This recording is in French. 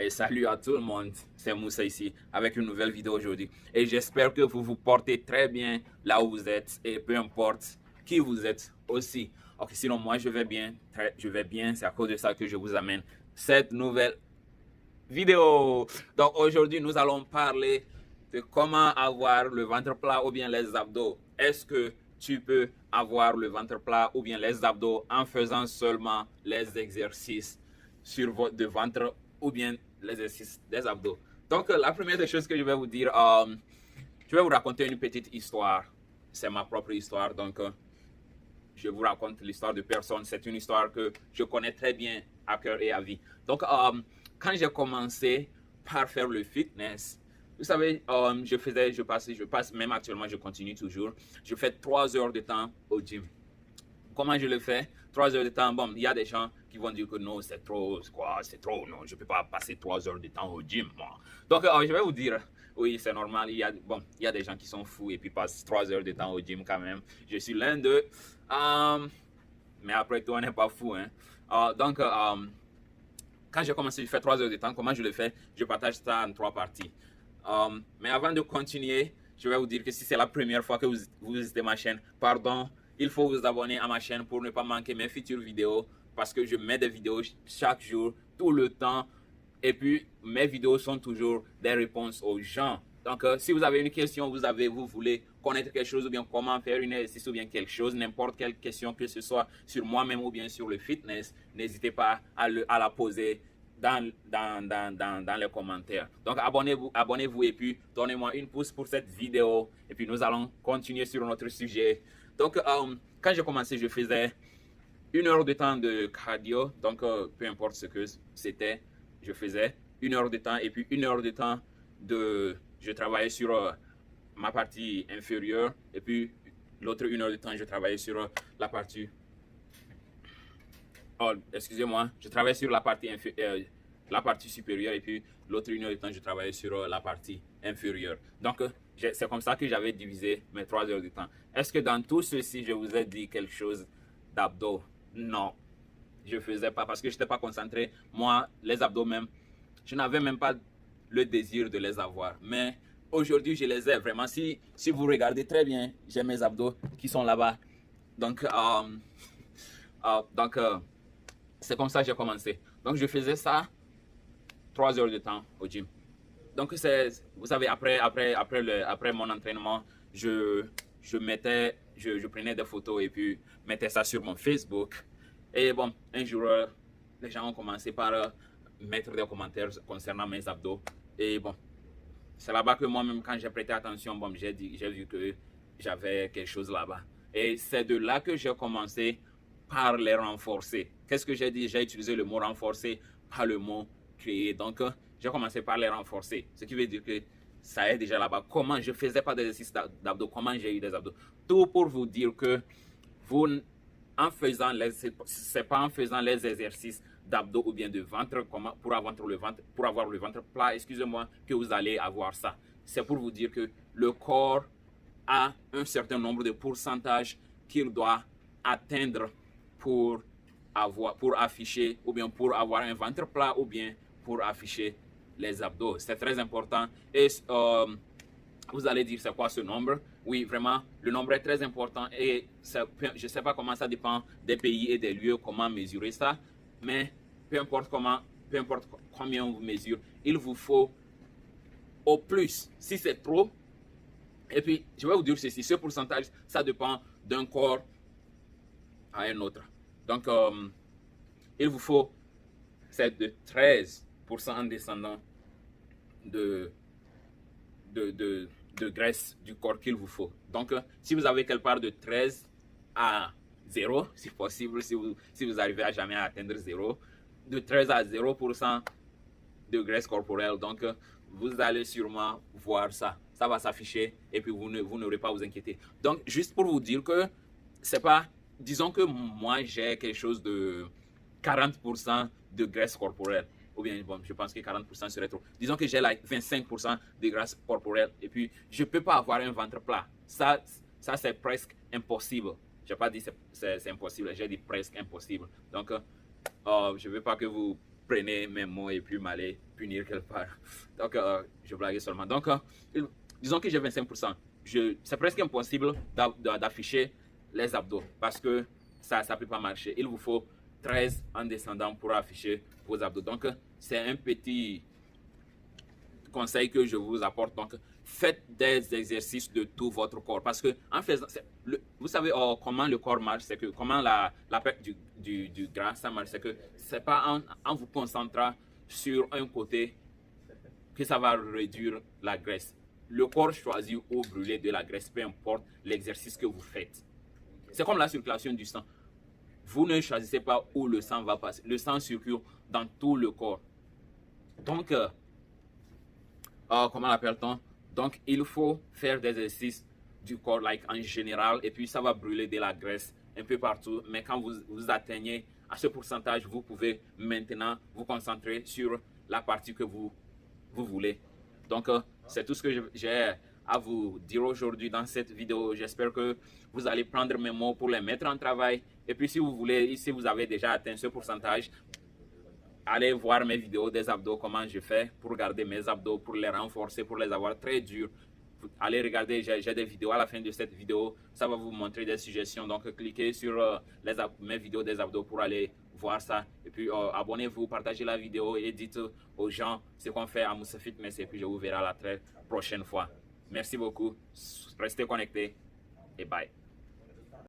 Et salut à tout le monde, c'est Moussa ici avec une nouvelle vidéo aujourd'hui. Et j'espère que vous vous portez très bien là où vous êtes et peu importe qui vous êtes aussi. Ok, sinon moi je vais bien, c'est à cause de ça que je vous amène cette nouvelle vidéo. Donc aujourd'hui nous allons parler de comment avoir le ventre plat ou bien les abdos. Est-ce que tu peux avoir le ventre plat ou bien les abdos en faisant seulement les exercices de ventre ou bien l'exercice des abdos? Donc la première des choses que je vais vous dire, je vais vous raconter une petite histoire. C'est ma propre histoire, donc je vous raconte l'histoire de personne. C'est une histoire que je connais très bien à cœur et à vie. Donc quand j'ai commencé par faire le fitness, vous savez, je passe, même actuellement, je continue toujours. Je fais 3 heures de temps au gym. Comment je le fais? 3 heures de temps, bon, il y a des gens qui vont dire que non, c'est trop, quoi, c'est trop, non, je ne peux pas passer 3 heures de temps au gym, moi. Donc, je vais vous dire, oui, c'est normal, il y a des gens qui sont fous et puis passent 3 heures de temps au gym quand même. Je suis l'un d'eux, mais après tout, on n'est pas fou, hein. Donc, quand j'ai commencé, je fais 3 heures de temps. Comment je le fais? Je partage ça en 3 parties. Mais avant de continuer, je vais vous dire que si c'est la première fois que vous visitez ma chaîne, pardon, il faut vous abonner à ma chaîne pour ne pas manquer mes futures vidéos parce que je mets des vidéos chaque jour, tout le temps. Et puis, mes vidéos sont toujours des réponses aux gens. Donc, si vous avez une question, vous voulez connaître quelque chose ou bien comment faire une exercice ou bien quelque chose, n'importe quelle question que ce soit sur moi-même ou bien sur le fitness, n'hésitez pas à la poser dans les commentaires. Donc, abonnez-vous et puis donnez-moi une pouce pour cette vidéo. Et puis, nous allons continuer sur notre sujet. Donc, quand j'ai commencé, je faisais 1 heure de temps de cardio. Donc, peu importe ce que c'était, je faisais 1 heure de temps et puis 1 heure de temps je travaillais sur ma partie inférieure et puis l'autre 1 heure de temps, je travaillais sur la partie... Oh, excusez-moi, je travaillais sur la partie supérieure et puis l'autre 1 heure de temps, je travaillais sur la partie inférieure. Donc, c'est comme ça que j'avais divisé mes 3 heures de temps. Est-ce que dans tout ceci, je vous ai dit quelque chose d'abdos? Non, je ne faisais pas parce que je n'étais pas concentré. Moi, les abdos même, je n'avais même pas le désir de les avoir. Mais aujourd'hui, je les ai vraiment. Si vous regardez très bien, j'ai mes abdos qui sont là-bas. Donc, c'est comme ça que j'ai commencé. Donc, je faisais ça 3 heures de temps au gym. Donc, vous savez, après mon entraînement, je prenais des photos et puis mettais ça sur mon Facebook. Et bon, un jour, les gens ont commencé par mettre des commentaires concernant mes abdos. Et bon, c'est là-bas que moi-même, quand j'ai prêté attention, bon, j'ai vu que j'avais quelque chose là-bas. Et c'est de là que j'ai commencé par les renforcer. Qu'est-ce que j'ai dit? J'ai utilisé le mot renforcer, pas le mot créer. Donc, j'ai commencé par les renforcer. Ce qui veut dire que ça est déjà là-bas. Comment je faisais pas d'exercice d'abdos? Comment j'ai eu des abdos? Tout pour vous dire que c'est pas en faisant les exercices d'abdos ou bien de ventre pour avoir le ventre plat, excusez-moi, que vous allez avoir ça. C'est pour vous dire que le corps a un certain nombre de pourcentages qu'il doit atteindre pour afficher ou bien pour avoir un ventre plat ou bien pour afficher les abdos. C'est très important. Et vous allez dire, c'est quoi ce nombre? Oui, vraiment, le nombre est très important et je ne sais pas comment ça dépend des pays et des lieux, comment mesurer ça, mais peu importe combien on vous mesure, il vous faut au plus, si c'est trop, et puis je vais vous dire ceci, ce pourcentage, ça dépend d'un corps à un autre. Donc, il vous faut, c'est de 13% en descendant de graisse du corps qu'il vous faut. Donc, si vous avez quelque part de 13 à 0, si possible, si vous arrivez à jamais à atteindre 0, de 13 à 0% de graisse corporelle, donc vous allez sûrement voir ça. Ça va s'afficher et puis vous n'aurez pas à vous inquiéter. Donc, juste pour vous dire que c'est pas, disons que moi j'ai quelque chose de 40% de graisse corporelle. Ou bien, bon, je pense que 40% serait trop. Disons que j'ai like 25% de graisse corporelle et puis je ne peux pas avoir un ventre plat. Ça c'est presque impossible. Je n'ai pas dit c'est impossible, j'ai dit presque impossible. Donc, je ne veux pas que vous preniez mes mots et puis punir quelque part. Donc, je blague seulement. Donc, disons que j'ai 25%. C'est presque impossible d'afficher les abdos parce que ça ne peut pas marcher. Il vous faut 13 en descendant pour afficher vos abdos. Donc, c'est un petit conseil que je vous apporte. Donc, faites des exercices de tout votre corps parce que en faisant, vous savez comment le corps marche, c'est que comment la perte du gras ça marche, c'est que c'est pas en vous concentrant sur un côté que ça va réduire la graisse. Le corps choisit où brûler de la graisse, peu importe l'exercice que vous faites. C'est comme la circulation du sang. Vous ne choisissez pas où le sang va passer. Le sang circule dans tout le corps. Donc, comment l'appelle-t-on? Donc, il faut faire des exercices du corps en général et puis ça va brûler de la graisse un peu partout. Mais quand vous atteignez à ce pourcentage, vous pouvez maintenant vous concentrer sur la partie que vous voulez. Donc, c'est tout ce que j'ai à vous dire aujourd'hui dans cette vidéo. J'espère que vous allez prendre mes mots pour les mettre en travail. Et puis, si vous voulez, si vous avez déjà atteint ce pourcentage, allez voir mes vidéos des abdos, comment je fais pour garder mes abdos, pour les renforcer, pour les avoir très durs. Allez regarder, j'ai des vidéos à la fin de cette vidéo. Ça va vous montrer des suggestions. Donc, cliquez sur mes vidéos des abdos pour aller voir ça. Et puis, abonnez-vous, partagez la vidéo et dites aux gens ce qu'on fait à Moussa Fitness. Et puis, je vous verrai la très prochaine fois. Merci beaucoup. Restez connectés et bye.